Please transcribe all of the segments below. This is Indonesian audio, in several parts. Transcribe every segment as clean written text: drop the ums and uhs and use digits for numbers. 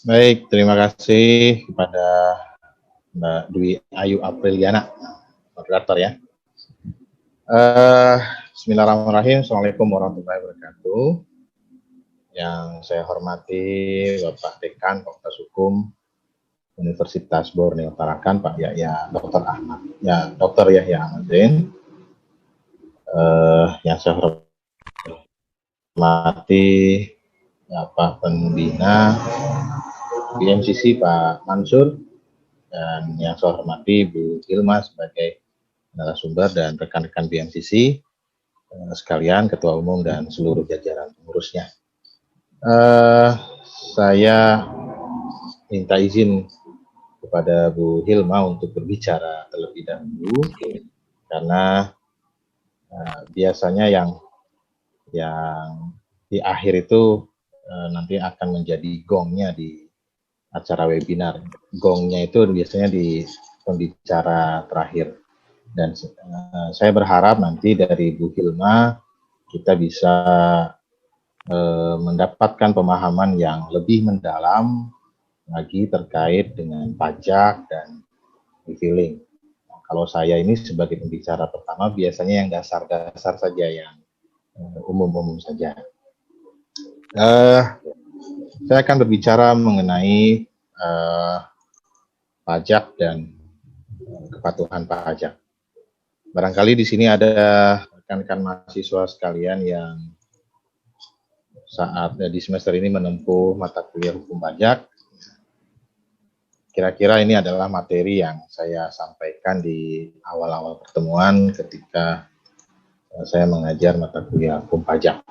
Baik, terima kasih kepada Mbak Dwi Ayu Apriliana, moderator ya. Bismillahirrahmanirrahim. Assalamualaikum warahmatullahi wabarakatuh. Yang saya hormati Bapak Dekan Fakultas Hukum Universitas Borneo Tarakan, Pak Yahya Dr. Ahmad, ya Dr. Yahya Ahmad Zain. Yang saya hormati Pak Pembina BMCC Pak Mansur, dan yang saya hormati Bu Ilma sebagai narasumber dan rekan-rekan BMCC sekalian, Ketua Umum dan seluruh jajaran pengurusnya. Saya minta izin kepada Bu Hilma untuk berbicara terlebih dahulu, karena biasanya yang di akhir itu nanti akan menjadi gongnya di acara webinar. Gongnya itu biasanya di pembicara terakhir. Dan saya berharap nanti dari Bu Hilma kita bisa mendapatkan pemahaman yang lebih mendalam lagi terkait dengan pajak dan e-filing. Nah, kalau saya ini sebagai pembicara pertama biasanya yang dasar-dasar saja, yang umum-umum saja. Saya akan berbicara mengenai pajak dan kepatuhan pajak. Barangkali di sini ada rekan-rekan mahasiswa sekalian yang saat di semester ini menempuh mata kuliah hukum pajak. Kira-kira ini adalah materi yang saya sampaikan di awal-awal pertemuan ketika saya mengajar mata kuliah hukum pajak.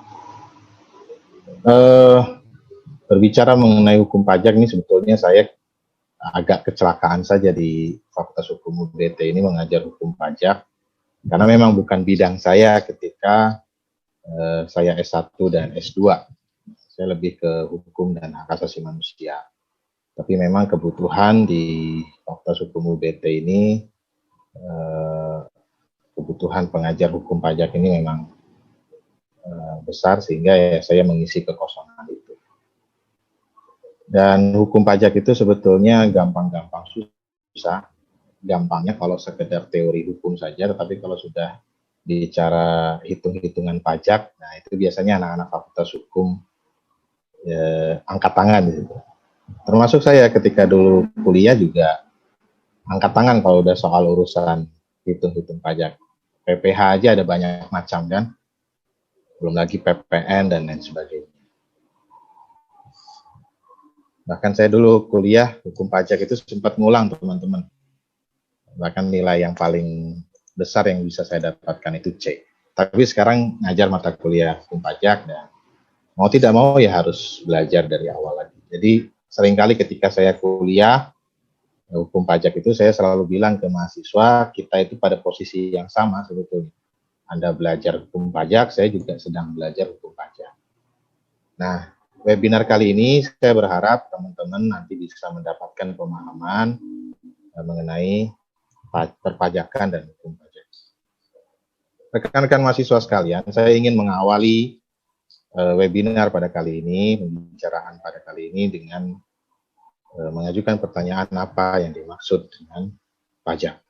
Berbicara mengenai hukum pajak ini sebetulnya saya agak kecelakaan saja di Fakultas Hukum UBT ini mengajar hukum pajak, karena memang bukan bidang saya ketika saya S1 dan S2. Saya lebih ke hukum dan hak asasi manusia. Tapi memang kebutuhan di Fakultas Hukum UBT ini, kebutuhan pengajar hukum pajak ini memang besar, sehingga ya saya mengisi kekosongan itu. Dan hukum pajak itu sebetulnya gampang-gampang susah. Gampangnya kalau sekedar teori hukum saja, tetapi kalau sudah bicara hitung-hitungan pajak, nah itu biasanya anak-anak Fakultas Hukum angkat tangan gitu. Termasuk saya ketika dulu kuliah juga angkat tangan kalau udah soal urusan hitung-hitung pajak. PPh aja ada banyak macam kan, belum lagi PPN dan lain sebagainya. Bahkan saya dulu kuliah hukum pajak itu sempat ngulang, teman-teman. Bahkan nilai yang paling besar yang bisa saya dapatkan itu C. Tapi sekarang ngajar mata kuliah hukum pajak, dan mau tidak mau ya harus belajar dari awal lagi. Jadi seringkali ketika saya kuliah hukum pajak itu saya selalu bilang ke mahasiswa, kita itu pada posisi yang sama sebetulnya. Anda belajar hukum pajak, saya juga sedang belajar hukum pajak. Nah, webinar kali ini saya berharap teman-teman nanti bisa mendapatkan pemahaman mengenai perpajakan dan hukum pajak. Rekan-rekan mahasiswa sekalian, saya ingin mengawali webinar pada kali ini, pembicaraan pada kali ini dengan mengajukan pertanyaan apa yang dimaksud dengan pajak.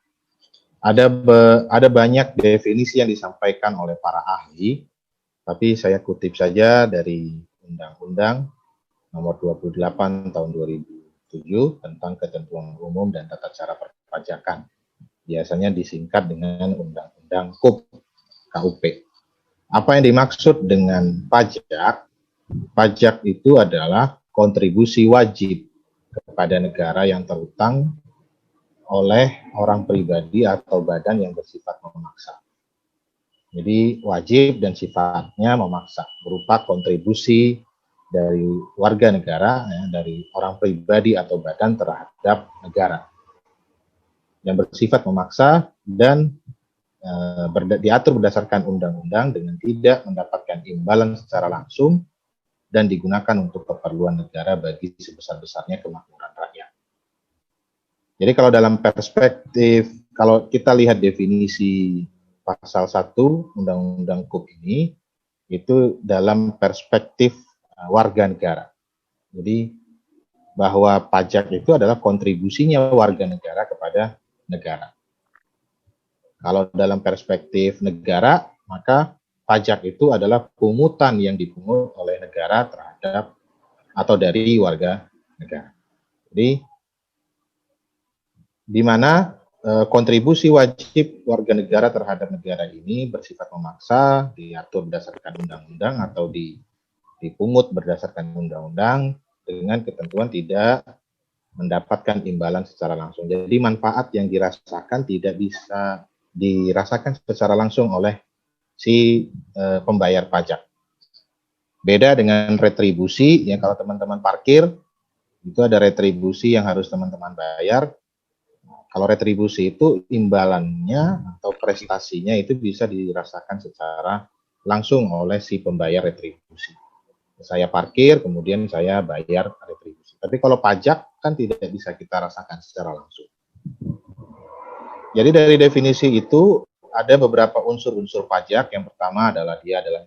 Ada banyak definisi yang disampaikan oleh para ahli, tapi saya kutip saja dari Undang-Undang Nomor 28 Tahun 2007 tentang Ketentuan Umum dan Tata Cara Perpajakan. Biasanya disingkat dengan Undang-Undang KUP. Apa yang dimaksud dengan pajak? Pajak itu adalah kontribusi wajib kepada negara yang terhutang oleh orang pribadi atau badan yang bersifat memaksa. Jadi wajib dan sifatnya memaksa, berupa kontribusi dari warga negara, ya, dari orang pribadi atau badan terhadap negara, yang bersifat memaksa dan diatur berdasarkan undang-undang dengan tidak mendapatkan imbalan secara langsung dan digunakan untuk keperluan negara bagi sebesar-besarnya kemakmuran rakyat. Jadi kalau dalam perspektif, kalau kita lihat definisi pasal 1 Undang-Undang KUP ini, itu dalam perspektif warga negara. Jadi bahwa pajak itu adalah kontribusinya warga negara kepada negara. Kalau dalam perspektif negara, maka pajak itu adalah pungutan yang dipungut oleh negara terhadap atau dari warga negara. Jadi, di mana kontribusi wajib warga negara terhadap negara ini bersifat memaksa, diatur berdasarkan undang-undang atau dipungut berdasarkan undang-undang dengan ketentuan tidak mendapatkan imbalan secara langsung. Jadi manfaat yang dirasakan tidak bisa dirasakan secara langsung oleh si pembayar pajak. Beda dengan retribusi, ya kalau teman-teman parkir, itu ada retribusi yang harus teman-teman bayar. Kalau retribusi itu imbalannya atau prestasinya itu bisa dirasakan secara langsung oleh si pembayar retribusi. Saya parkir, kemudian saya bayar retribusi. Tapi kalau pajak kan tidak bisa kita rasakan secara langsung. Jadi dari definisi itu ada beberapa unsur-unsur pajak. Yang pertama adalah dia adalah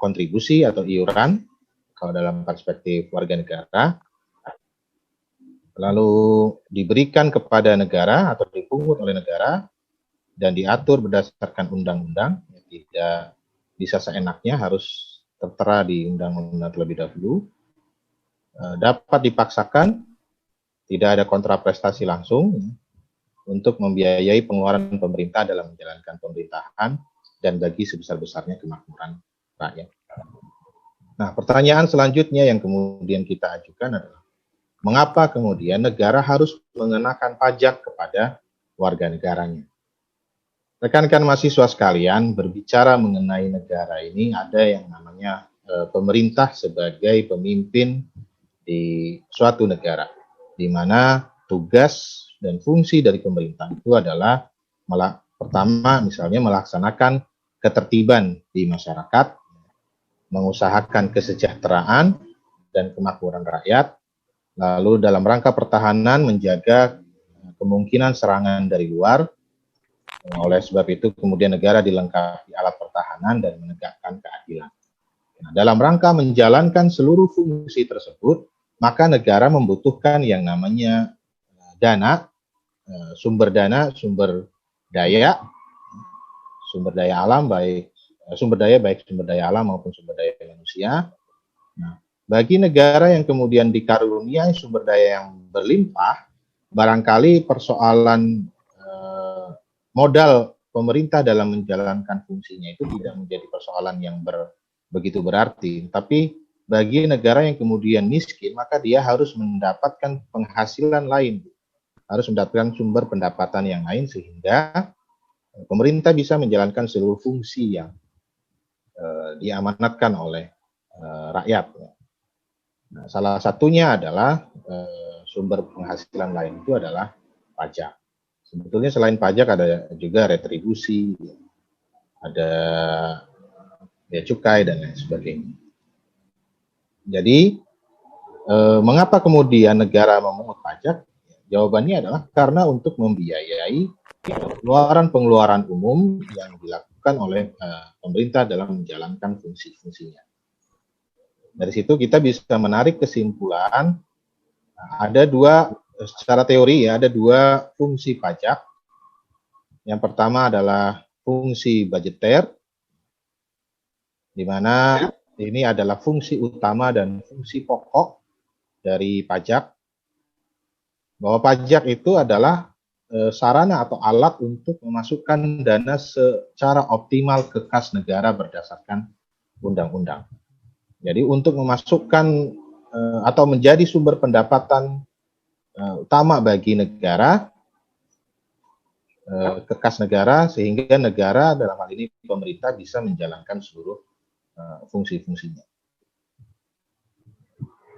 kontribusi atau iuran, kalau dalam perspektif warga negara. Lalu diberikan kepada negara atau dipungut oleh negara dan diatur berdasarkan undang-undang, tidak bisa seenaknya, harus tertera di undang-undang terlebih dahulu. Dapat dipaksakan, tidak ada kontraprestasi langsung untuk membiayai pengeluaran pemerintah dalam menjalankan pemerintahan dan bagi sebesar-besarnya kemakmuran rakyat. Nah, pertanyaan selanjutnya yang kemudian kita ajukan adalah, mengapa kemudian negara harus mengenakan pajak kepada warga negaranya? Rekan-rekan mahasiswa sekalian, berbicara mengenai negara ini ada yang namanya pemerintah sebagai pemimpin di suatu negara, di mana tugas dan fungsi dari pemerintah itu adalah pertama misalnya melaksanakan ketertiban di masyarakat, mengusahakan kesejahteraan dan kemakmuran rakyat. Lalu dalam rangka pertahanan menjaga kemungkinan serangan dari luar. Oleh sebab itu kemudian negara dilengkapi alat pertahanan dan menegakkan keadilan. Nah, dalam rangka menjalankan seluruh fungsi tersebut, maka negara membutuhkan yang namanya dana, sumber daya alam, baik sumber daya alam maupun sumber daya manusia. Nah, bagi negara yang kemudian dikaruniai sumber daya yang berlimpah, barangkali persoalan modal pemerintah dalam menjalankan fungsinya itu tidak menjadi persoalan yang begitu berarti. Tapi bagi negara yang kemudian miskin, maka dia harus mendapatkan penghasilan lain, harus mendapatkan sumber pendapatan yang lain sehingga pemerintah bisa menjalankan seluruh fungsi yang diamanatkan oleh rakyat. Nah, salah satunya adalah sumber penghasilan lain itu adalah pajak. Sebetulnya selain pajak ada juga retribusi, ada bea cukai dan lain sebagainya. Jadi, mengapa kemudian negara memungut pajak? Jawabannya adalah karena untuk membiayai pengeluaran umum yang dilakukan oleh pemerintah dalam menjalankan fungsi-fungsinya. Dari situ kita bisa menarik kesimpulan, secara teori ya, ada dua fungsi pajak. Yang pertama adalah fungsi budgeter, di mana ini adalah fungsi utama dan fungsi pokok dari pajak. Bahwa pajak itu adalah sarana atau alat untuk memasukkan dana secara optimal ke kas negara berdasarkan undang-undang. Jadi untuk memasukkan atau menjadi sumber pendapatan utama bagi negara, ke kas negara, sehingga negara dalam hal ini pemerintah bisa menjalankan seluruh fungsi-fungsinya.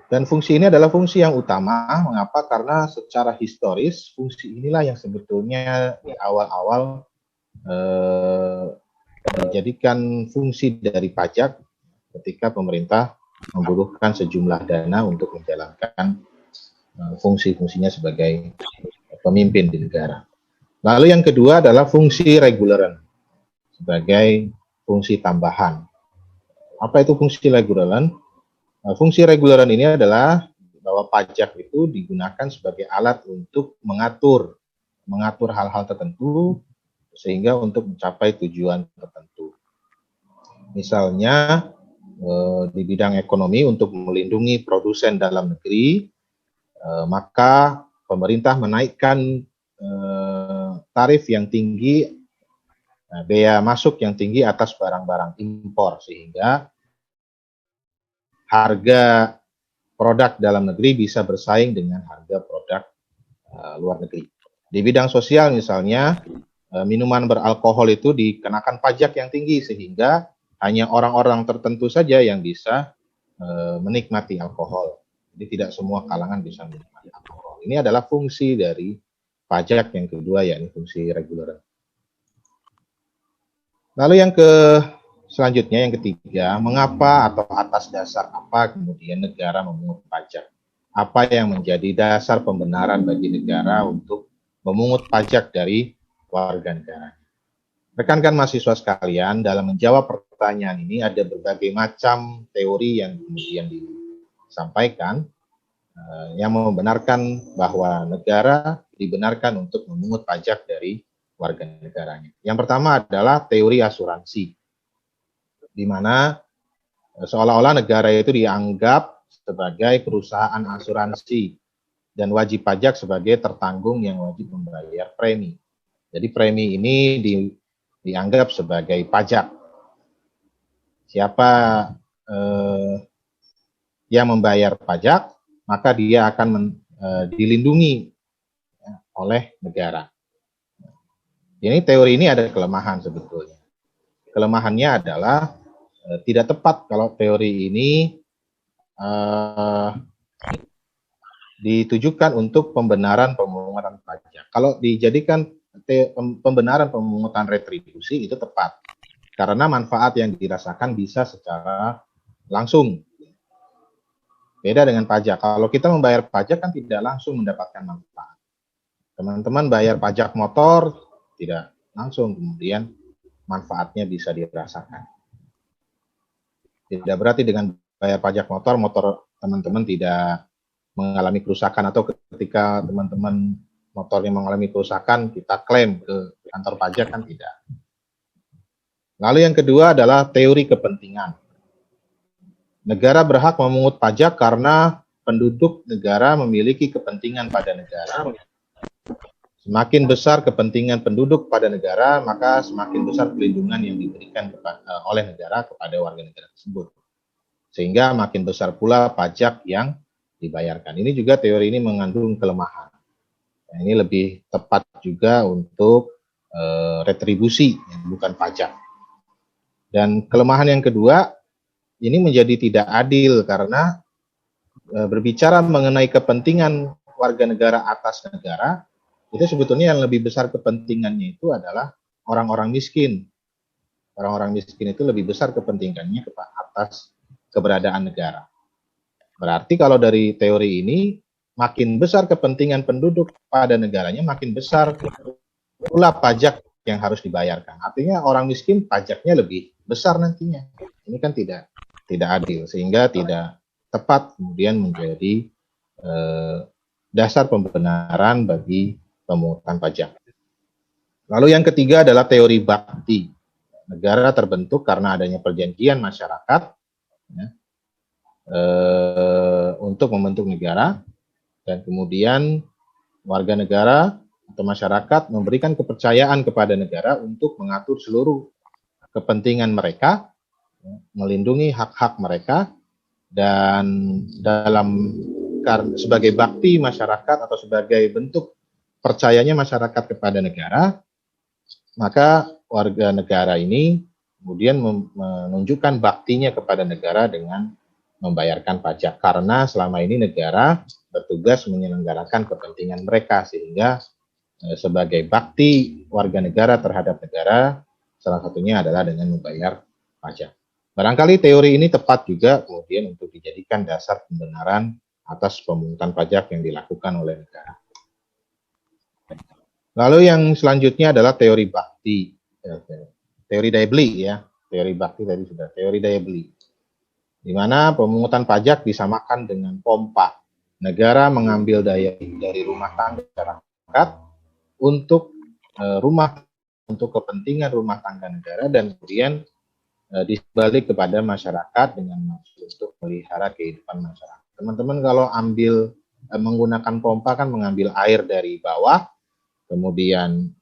Dan fungsi ini adalah fungsi yang utama. Mengapa? Karena secara historis fungsi inilah yang sebetulnya di awal-awal dijadikan fungsi dari pajak ketika pemerintah membutuhkan sejumlah dana untuk menjalankan fungsi-fungsinya sebagai pemimpin di negara. Lalu yang kedua adalah fungsi reguleran sebagai fungsi tambahan. Apa itu fungsi reguleran? Fungsi reguleran ini adalah bahwa pajak itu digunakan sebagai alat untuk mengatur hal-hal tertentu sehingga untuk mencapai tujuan tertentu. Misalnya di bidang ekonomi untuk melindungi produsen dalam negeri, maka pemerintah menaikkan tarif yang tinggi, bea masuk yang tinggi atas barang-barang impor sehingga harga produk dalam negeri bisa bersaing dengan harga produk luar negeri. Di bidang sosial misalnya, minuman beralkohol itu dikenakan pajak yang tinggi sehingga hanya orang-orang tertentu saja yang bisa menikmati alkohol. Jadi tidak semua kalangan bisa menikmati alkohol. Ini adalah fungsi dari pajak yang kedua, yakni fungsi reguler. Lalu yang selanjutnya yang ketiga, mengapa atau atas dasar apa kemudian negara memungut pajak? Apa yang menjadi dasar pembenaran bagi negara untuk memungut pajak dari warga negara? Rekan-rekan mahasiswa sekalian, dalam menjawab pertanyaan ini ada berbagai macam teori yang kemudian disampaikan yang membenarkan bahwa negara dibenarkan untuk memungut pajak dari warga negaranya. Yang pertama adalah teori asuransi, di mana seolah-olah negara itu dianggap sebagai perusahaan asuransi dan wajib pajak sebagai tertanggung yang wajib membayar premi. Jadi premi ini dianggap sebagai pajak. Siapa yang membayar pajak, maka dia akan dilindungi oleh negara. Ini teori ini ada kelemahan sebetulnya. Kelemahannya adalah tidak tepat kalau teori ini ditujukan untuk pembenaran pemungutan pajak. Kalau dijadikan pembenaran pemungutan retribusi itu tepat, karena manfaat yang dirasakan bisa secara langsung. Beda dengan pajak. Kalau kita membayar pajak kan tidak langsung mendapatkan manfaat. Teman-teman bayar pajak motor tidak langsung kemudian manfaatnya bisa dirasakan. Tidak berarti dengan bayar pajak motor teman-teman tidak mengalami kerusakan, atau ketika teman-teman motornya mengalami kerusakan kita klaim ke kantor pajak, kan tidak. Lalu yang kedua adalah teori kepentingan. Negara berhak memungut pajak karena penduduk negara memiliki kepentingan pada negara. Semakin besar kepentingan penduduk pada negara, maka semakin besar pelindungan yang diberikan oleh negara kepada warga negara tersebut. Sehingga makin besar pula pajak yang dibayarkan. Ini juga teori ini mengandung kelemahan. Nah, ini lebih tepat juga untuk retribusi, bukan pajak. Dan kelemahan yang kedua, ini menjadi tidak adil karena berbicara mengenai kepentingan warga negara atas negara, itu sebetulnya yang lebih besar kepentingannya itu adalah orang-orang miskin. Orang-orang miskin itu lebih besar kepentingannya atas keberadaan negara. Berarti kalau dari teori ini, makin besar kepentingan penduduk pada negaranya, makin besar pula pajak yang harus dibayarkan. Artinya orang miskin pajaknya lebih besar nantinya. Ini kan tidak adil, sehingga tidak tepat kemudian menjadi dasar pembenaran bagi pemungutan pajak. Lalu yang ketiga adalah teori bakti. Negara terbentuk karena adanya perjanjian masyarakat ya, untuk membentuk negara, dan kemudian warga negara atau masyarakat memberikan kepercayaan kepada negara untuk mengatur seluruh kepentingan mereka, melindungi hak-hak mereka, dan sebagai bakti masyarakat atau sebagai bentuk percayanya masyarakat kepada negara, maka warga negara ini kemudian menunjukkan baktinya kepada negara dengan membayarkan pajak, karena selama ini negara bertugas menyelenggarakan kepentingan mereka, sehingga sebagai bakti warga negara terhadap negara, salah satunya adalah dengan membayar pajak. Barangkali teori ini tepat juga kemudian untuk dijadikan dasar pembenaran atas pemungutan pajak yang dilakukan oleh negara. Lalu yang selanjutnya adalah teori bakti, teori daya beli ya, teori bakti tadi sudah, teori daya beli, di mana pemungutan pajak disamakan dengan pompa. negara mengambil daya dari rumah tangga masyarakat untuk untuk kepentingan rumah tangga negara, dan kemudian dibalik kepada masyarakat dengan maksud untuk melihara kehidupan masyarakat. Teman-teman kalau menggunakan pompa kan mengambil air dari bawah, kemudian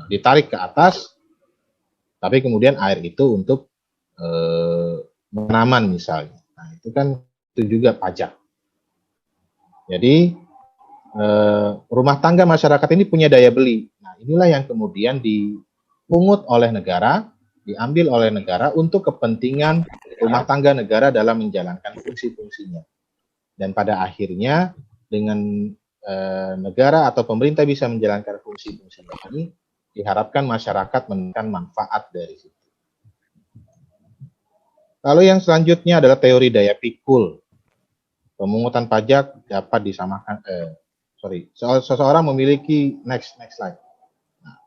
ditarik ke atas, tapi kemudian air itu untuk penanaman misalnya. Nah, itu kan itu juga pajak. Jadi rumah tangga masyarakat ini punya daya beli. Nah, inilah yang kemudian dipungut oleh negara, diambil oleh negara untuk kepentingan rumah tangga negara dalam menjalankan fungsi-fungsinya. Dan pada akhirnya dengan negara atau pemerintah bisa menjalankan fungsi-fungsinya ini, diharapkan masyarakat mendapatkan manfaat dari situ. Lalu yang selanjutnya adalah teori daya pikul. Pemungutan pajak dapat disamakan, seseorang memiliki, next slide. Nah,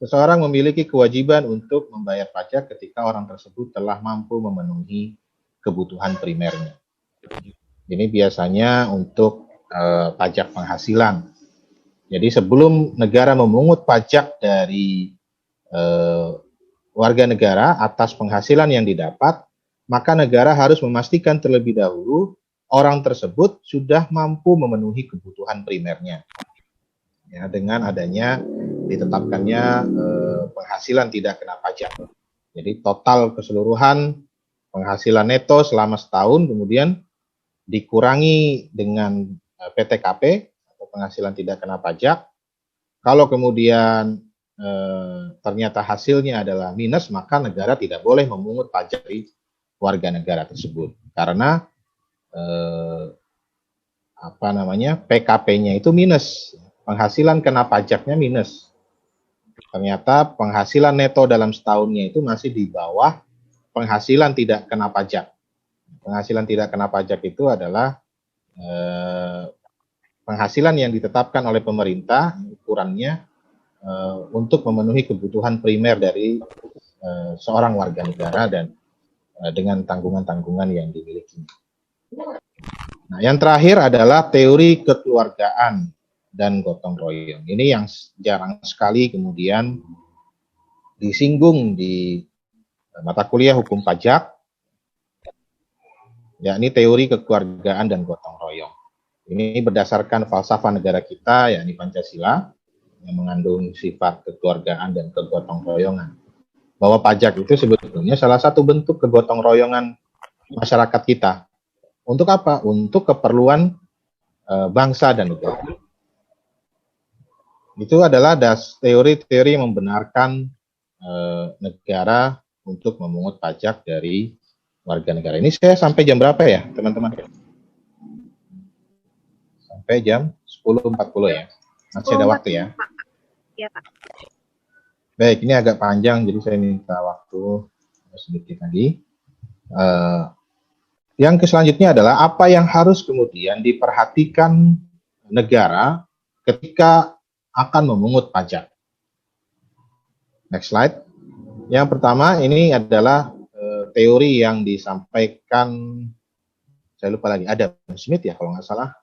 seseorang memiliki kewajiban untuk membayar pajak ketika orang tersebut telah mampu memenuhi kebutuhan primernya. Ini biasanya untuk pajak penghasilan. Jadi sebelum negara memungut pajak dari warga negara atas penghasilan yang didapat, maka negara harus memastikan terlebih dahulu orang tersebut sudah mampu memenuhi kebutuhan primernya. Ya, dengan adanya ditetapkannya penghasilan tidak kena pajak. Jadi total keseluruhan penghasilan neto selama setahun kemudian dikurangi dengan PTKP atau penghasilan tidak kena pajak. Kalau kemudian ternyata hasilnya adalah minus, maka negara tidak boleh memungut pajak dari warga negara tersebut karena PKP-nya itu minus, penghasilan kena pajaknya minus. Ternyata penghasilan neto dalam setahunnya itu masih di bawah penghasilan tidak kena pajak. Penghasilan tidak kena pajak itu adalah penghasilan yang ditetapkan oleh pemerintah, ukurannya untuk memenuhi kebutuhan primer dari seorang warga negara dan dengan tanggungan-tanggungan yang dimiliki. Nah, yang terakhir adalah teori kekeluargaan dan gotong royong. Ini yang jarang sekali kemudian disinggung di mata kuliah hukum pajak, yakni teori kekeluargaan dan gotong royong. Ini berdasarkan falsafah negara kita, yakni Pancasila, yang mengandung sifat kekeluargaan dan kegotong royongan. Bahwa pajak itu sebetulnya salah satu bentuk kegotong royongan masyarakat kita. Untuk apa? Untuk keperluan bangsa dan negara. Itu adalah teori-teori yang membenarkan negara untuk memungut pajak dari warga negara. Ini saya sampai jam berapa ya, teman-teman? Sampai jam 10.40 ya. Masih ada waktu ya. Iya, Pak. Baik, ini agak panjang, jadi saya minta waktu sedikit lagi. Yang selanjutnya adalah apa yang harus kemudian diperhatikan negara ketika akan memungut pajak. Next slide. Yang pertama ini adalah teori yang disampaikan, saya lupa lagi, Adam Smith ya kalau nggak salah.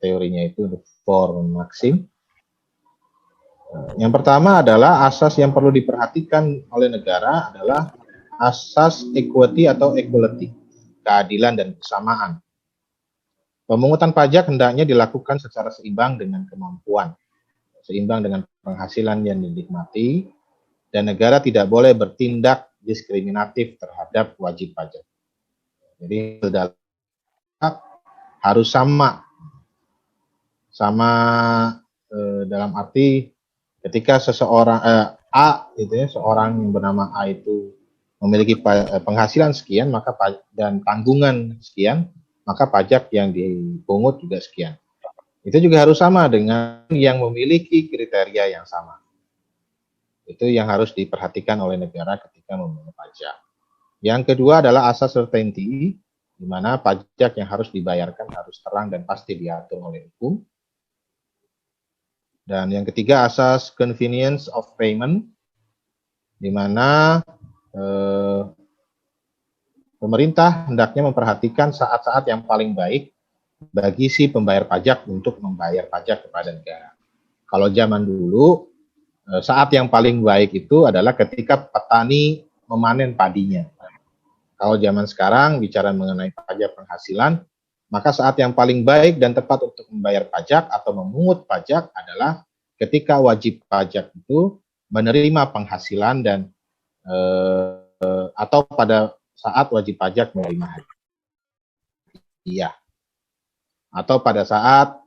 Teorinya itu the four maxim. Yang pertama adalah asas yang perlu diperhatikan oleh negara adalah asas equity atau equality, keadilan dan kesamaan. Pemungutan pajak hendaknya dilakukan secara seimbang dengan kemampuan, seimbang dengan penghasilan yang dinikmati, dan negara tidak boleh bertindak diskriminatif terhadap wajib pajak. Jadi harus sama dalam arti ketika seseorang A gitu ya, seorang yang bernama A itu memiliki penghasilan sekian, maka dan tanggungan sekian, maka pajak yang dipungut juga sekian. Itu juga harus sama dengan yang memiliki kriteria yang sama. Itu yang harus diperhatikan oleh negara ketika memungut pajak. Yang kedua adalah asas certainty, di mana pajak yang harus dibayarkan harus terang dan pasti diatur oleh hukum. Dan yang ketiga asas convenience of payment, di mana pemerintah hendaknya memperhatikan saat-saat yang paling baik bagi si pembayar pajak untuk membayar pajak kepada negara. Kalau zaman dulu, saat yang paling baik itu adalah ketika petani memanen padinya. Kalau zaman sekarang bicara mengenai pajak penghasilan, maka saat yang paling baik dan tepat untuk membayar pajak atau memungut pajak adalah ketika wajib pajak itu menerima penghasilan dan atau pada saat wajib pajak menerima hadiah, atau pada saat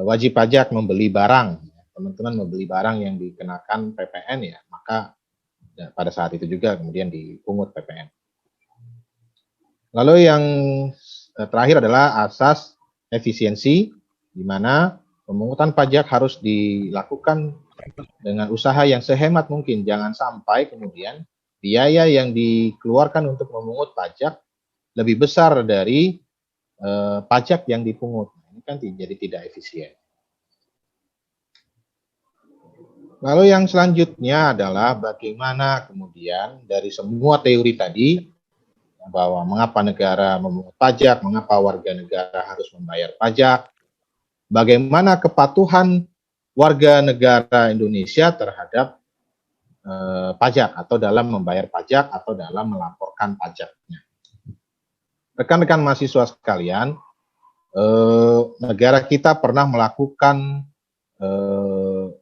wajib pajak membeli barang, teman-teman membeli barang yang dikenakan PPN ya, maka pada saat itu juga kemudian dipungut PPN. Lalu yang terakhir adalah asas efisiensi, di mana pemungutan pajak harus dilakukan dengan usaha yang sehemat mungkin. Jangan sampai kemudian biaya yang dikeluarkan untuk memungut pajak lebih besar dari pajak yang dipungut. Ini kan jadi tidak efisien. Lalu yang selanjutnya adalah bagaimana kemudian dari semua teori tadi, bahwa mengapa negara memungut pajak, mengapa warga negara harus membayar pajak, bagaimana kepatuhan warga negara Indonesia terhadap pajak atau dalam membayar pajak atau dalam melaporkan pajaknya. Rekan-rekan mahasiswa sekalian, negara kita pernah melakukan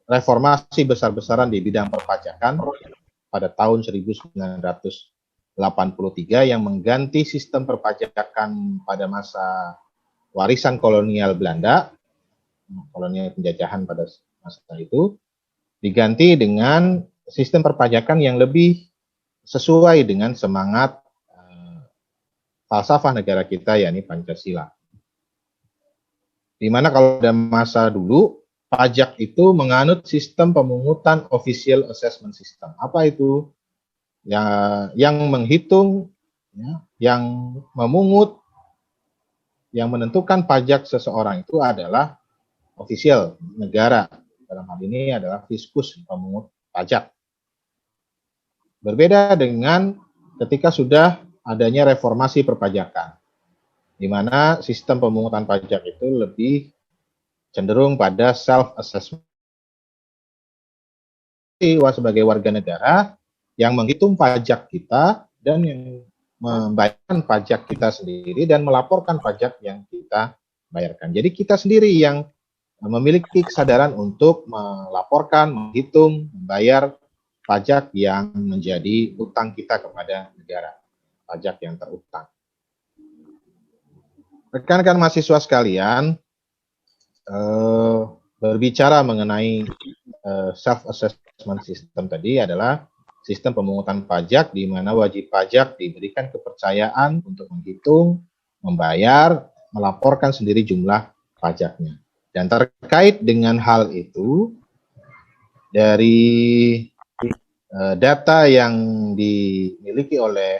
reformasi besar-besaran di bidang perpajakan pada tahun 1983 yang mengganti sistem perpajakan pada masa warisan kolonial Belanda, kolonial penjajahan pada masa itu, diganti dengan sistem perpajakan yang lebih sesuai dengan semangat falsafah negara kita, yakni Pancasila. Di mana kalau pada masa dulu, pajak itu menganut sistem pemungutan official assessment system. Apa itu? Yang menghitung, yang memungut, yang menentukan pajak seseorang itu adalah official negara. Dalam hal ini adalah fiskus, pemungut pajak. Berbeda dengan ketika sudah adanya reformasi perpajakan, di mana sistem pemungutan pajak itu lebih cenderung pada self-assessment. Sebagai warga negara yang menghitung pajak kita dan yang membayarkan pajak kita sendiri dan melaporkan pajak yang kita bayarkan. Jadi kita sendiri yang memiliki kesadaran untuk melaporkan, menghitung, membayar pajak yang menjadi utang kita kepada negara, pajak yang terutang. Rekan-rekan mahasiswa sekalian, berbicara mengenai self-assessment system tadi adalah sistem pemungutan pajak di mana wajib pajak diberikan kepercayaan untuk menghitung, membayar, melaporkan sendiri jumlah pajaknya. Dan terkait dengan hal itu, dari data yang dimiliki oleh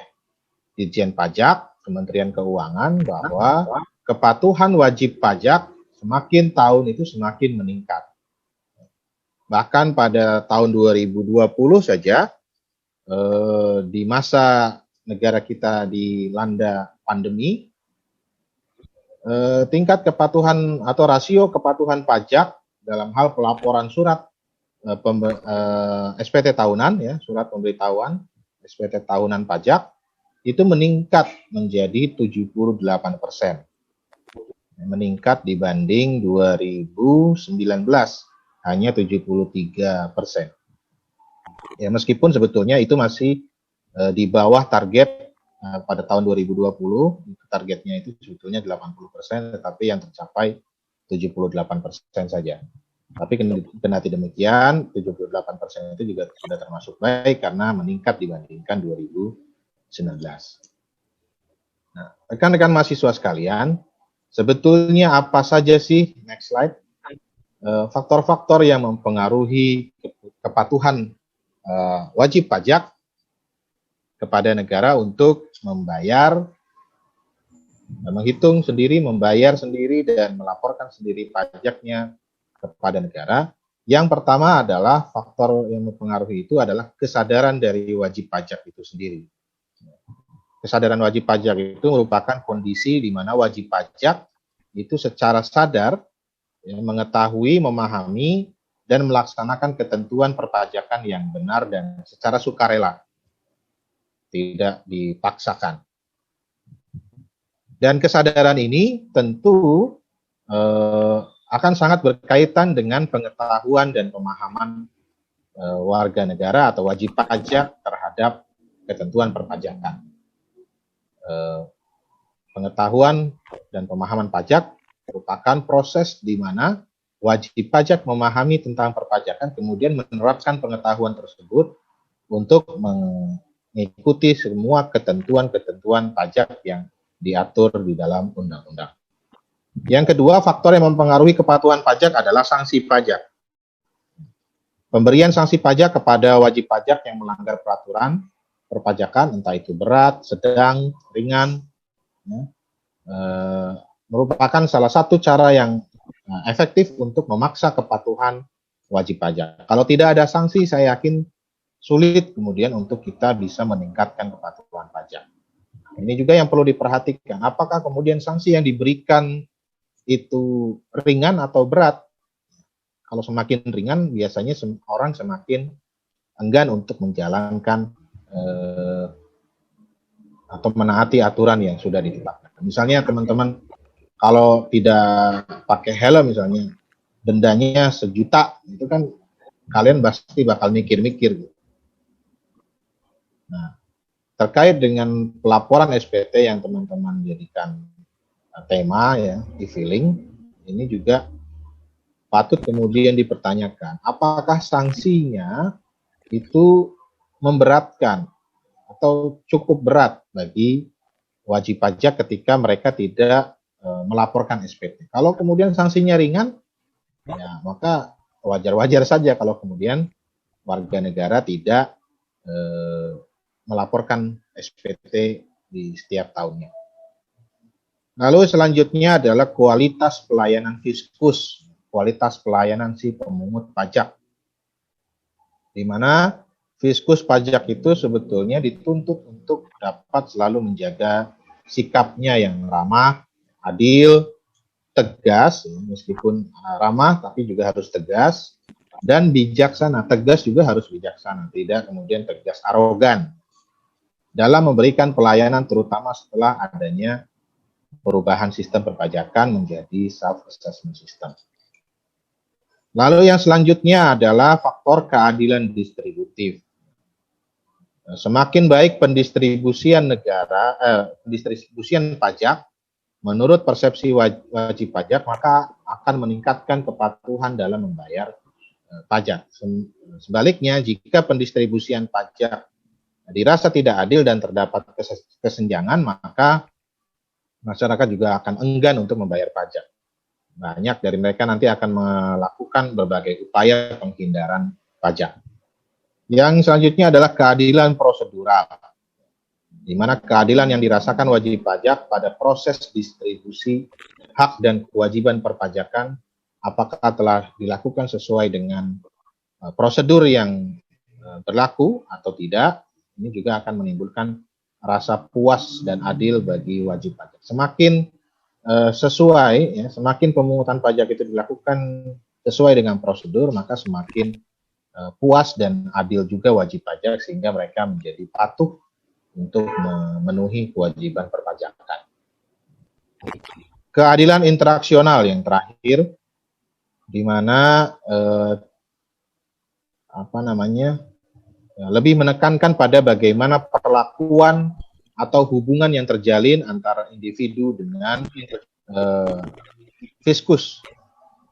Ditjen Pajak, Kementerian Keuangan, bahwa kepatuhan wajib pajak semakin tahun itu semakin meningkat. Bahkan pada tahun 2020 saja, di masa negara kita dilanda pandemi, tingkat kepatuhan atau rasio kepatuhan pajak dalam hal pelaporan surat SPT tahunan, ya, surat pemberitahuan SPT tahunan pajak, itu meningkat menjadi 78%. Meningkat dibanding 2019, hanya 73%. Ya, meskipun sebetulnya itu masih di bawah target pada tahun 2020, targetnya itu sebetulnya 80%, tetapi yang tercapai 78% saja. Tapi kendati demikian, 78% itu juga sudah termasuk baik karena meningkat dibandingkan 2019. Nah, rekan-rekan mahasiswa sekalian, sebetulnya apa saja sih, next slide, faktor-faktor yang mempengaruhi kepatuhan wajib pajak kepada negara untuk membayar, menghitung sendiri, membayar sendiri, dan melaporkan sendiri pajaknya kepada negara. Yang pertama adalah faktor yang mempengaruhi itu adalah kesadaran dari wajib pajak itu sendiri. kesadaran wajib pajak itu merupakan kondisi di mana wajib pajak itu secara sadar ya, mengetahui, memahami, dan melaksanakan ketentuan perpajakan yang benar dan secara sukarela, tidak dipaksakan. Dan kesadaran ini tentu akan sangat berkaitan dengan pengetahuan dan pemahaman warga negara atau wajib pajak terhadap ketentuan perpajakan. Pengetahuan dan pemahaman pajak merupakan proses di mana wajib pajak memahami tentang perpajakan, kemudian menerapkan pengetahuan tersebut untuk mengikuti semua ketentuan-ketentuan pajak yang diatur di dalam undang-undang. Yang kedua, faktor yang mempengaruhi kepatuhan pajak adalah sanksi pajak. Pemberian sanksi pajak kepada wajib pajak yang melanggar peraturan perpajakan, entah itu berat, sedang, ringan, ya, merupakan salah satu cara yang efektif untuk memaksa kepatuhan wajib pajak. Kalau tidak ada sanksi, saya yakin sulit kemudian untuk kita bisa meningkatkan kepatuhan pajak. Ini juga yang perlu diperhatikan. Apakah kemudian sanksi yang diberikan itu ringan atau berat? Kalau semakin ringan, biasanya orang semakin enggan untuk menjalankan atau menaati aturan yang sudah ditetapkan. Misalnya teman-teman kalau tidak pakai helm misalnya, dendanya 1 juta, itu kan kalian pasti bakal mikir-mikir. Nah, terkait dengan pelaporan SPT yang teman-teman jadikan tema ya, e-filing, ini juga patut kemudian dipertanyakan, apakah sanksinya itu memberatkan atau cukup berat bagi wajib pajak ketika mereka tidak melaporkan SPT. Kalau kemudian sanksinya ringan, ya maka wajar-wajar saja kalau kemudian warga negara tidak melaporkan SPT di setiap tahunnya. Lalu selanjutnya adalah kualitas pelayanan fiskus, kualitas pelayanan si pemungut pajak, di mana fiskus pajak itu sebetulnya dituntut untuk dapat selalu menjaga sikapnya yang ramah, adil, tegas, meskipun ramah tapi juga harus tegas, dan bijaksana. Tegas juga harus bijaksana, tidak kemudian tegas arogan dalam memberikan pelayanan, terutama setelah adanya perubahan sistem perpajakan menjadi self-assessment system. Lalu yang selanjutnya adalah faktor keadilan distributif. Semakin baik pendistribusian pendistribusian pajak menurut persepsi wajib pajak, maka akan meningkatkan kepatuhan dalam membayar pajak. Sebaliknya, jika pendistribusian pajak dirasa tidak adil dan terdapat kesenjangan, maka masyarakat juga akan enggan untuk membayar pajak. Banyak dari mereka nanti akan melakukan berbagai upaya penghindaran pajak. Yang selanjutnya adalah keadilan prosedural, di mana keadilan yang dirasakan wajib pajak pada proses distribusi hak dan kewajiban perpajakan, apakah telah dilakukan sesuai dengan prosedur yang berlaku atau tidak, ini juga akan menimbulkan rasa puas dan adil bagi wajib pajak. Semakin sesuai, ya, semakin pemungutan pajak itu dilakukan sesuai dengan prosedur, maka semakin puas dan adil juga wajib pajak, sehingga mereka menjadi patuh untuk memenuhi kewajiban perpajakan. Keadilan interaksional yang terakhir, di mana lebih menekankan pada bagaimana perlakuan atau hubungan yang terjalin antara individu dengan fiskus,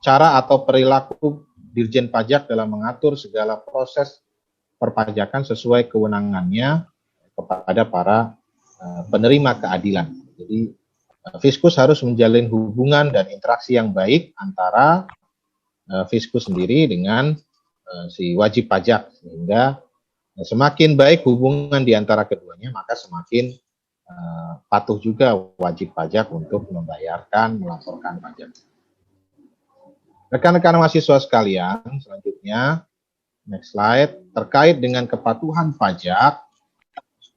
cara atau perilaku Dirjen Pajak dalam mengatur segala proses perpajakan sesuai kewenangannya kepada para penerima keadilan. Jadi fiskus harus menjalin hubungan dan interaksi yang baik antara fiskus sendiri dengan si wajib pajak, sehingga semakin baik hubungan di antara keduanya, maka semakin patuh juga wajib pajak untuk melaporkan pajak. Rekan-rekan mahasiswa sekalian, selanjutnya, next slide, terkait dengan kepatuhan pajak,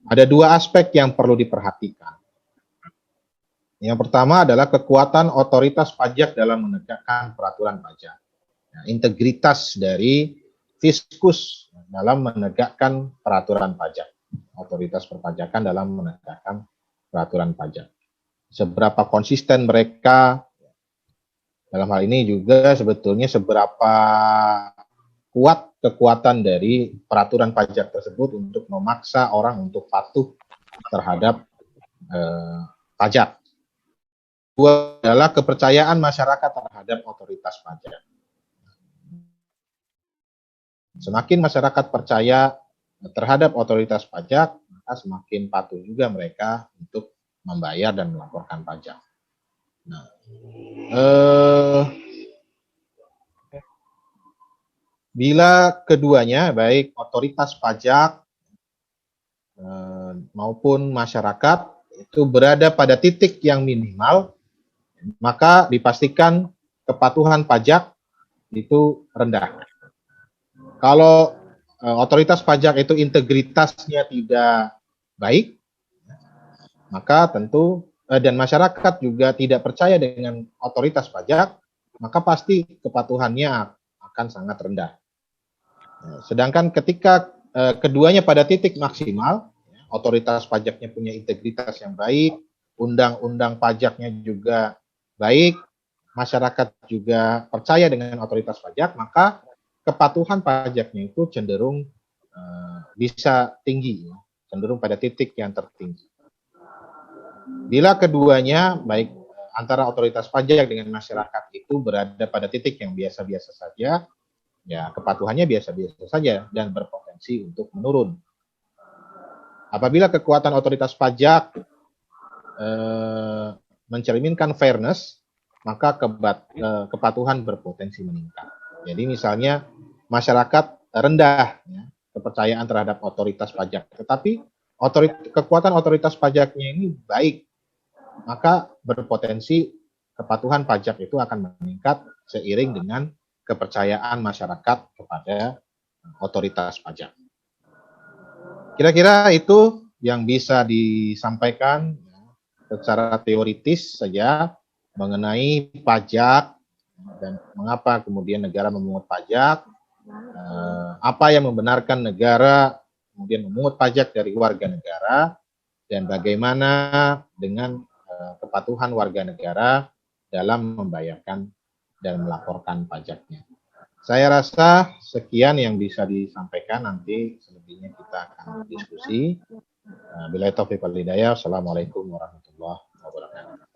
ada dua aspek yang perlu diperhatikan. Yang pertama adalah kekuatan otoritas pajak dalam menegakkan peraturan pajak. Nah, integritas dari Fiskus dalam menegakkan peraturan pajak. Otoritas perpajakan dalam menegakkan peraturan pajak. Seberapa konsisten mereka dalam hal ini juga sebetulnya seberapa kuat kekuatan dari peraturan pajak tersebut untuk memaksa orang untuk patuh terhadap pajak. Kedua adalah kepercayaan masyarakat terhadap otoritas pajak. Semakin masyarakat percaya terhadap otoritas pajak, maka semakin patuh juga mereka untuk membayar dan melaporkan pajak. Nah, bila keduanya, baik otoritas pajak maupun masyarakat, itu berada pada titik yang minimal, maka dipastikan kepatuhan pajak itu rendah. Kalau otoritas pajak itu integritasnya tidak baik, maka tentu dan masyarakat juga tidak percaya dengan otoritas pajak, maka pasti kepatuhannya akan sangat rendah. Sedangkan ketika keduanya pada titik maksimal, otoritas pajaknya punya integritas yang baik, undang-undang pajaknya juga baik, masyarakat juga percaya dengan otoritas pajak, maka kepatuhan pajaknya itu cenderung bisa tinggi, cenderung pada titik yang tertinggi. Bila keduanya, baik antara otoritas pajak dengan masyarakat itu berada pada titik yang biasa-biasa saja, ya kepatuhannya biasa-biasa saja dan berpotensi untuk menurun. Apabila kekuatan otoritas pajak mencerminkan fairness, maka kepatuhan berpotensi meningkat. Jadi misalnya masyarakat rendah ya, kepercayaan terhadap otoritas pajak, tetapi kekuatan otoritas pajaknya ini baik, maka berpotensi kepatuhan pajak itu akan meningkat seiring dengan kepercayaan masyarakat kepada otoritas pajak. Kira-kira itu yang bisa disampaikan secara teoritis saja mengenai pajak dan mengapa kemudian negara memungut pajak, apa yang membenarkan negara kemudian memungut pajak dari warga negara, dan bagaimana dengan kepatuhan warga negara dalam membayarkan dan melaporkan pajaknya. Saya rasa sekian yang bisa disampaikan, nanti selebihnya kita akan diskusi. Billahi taufiq wal hidayah. Assalamualaikum warahmatullahi wabarakatuh.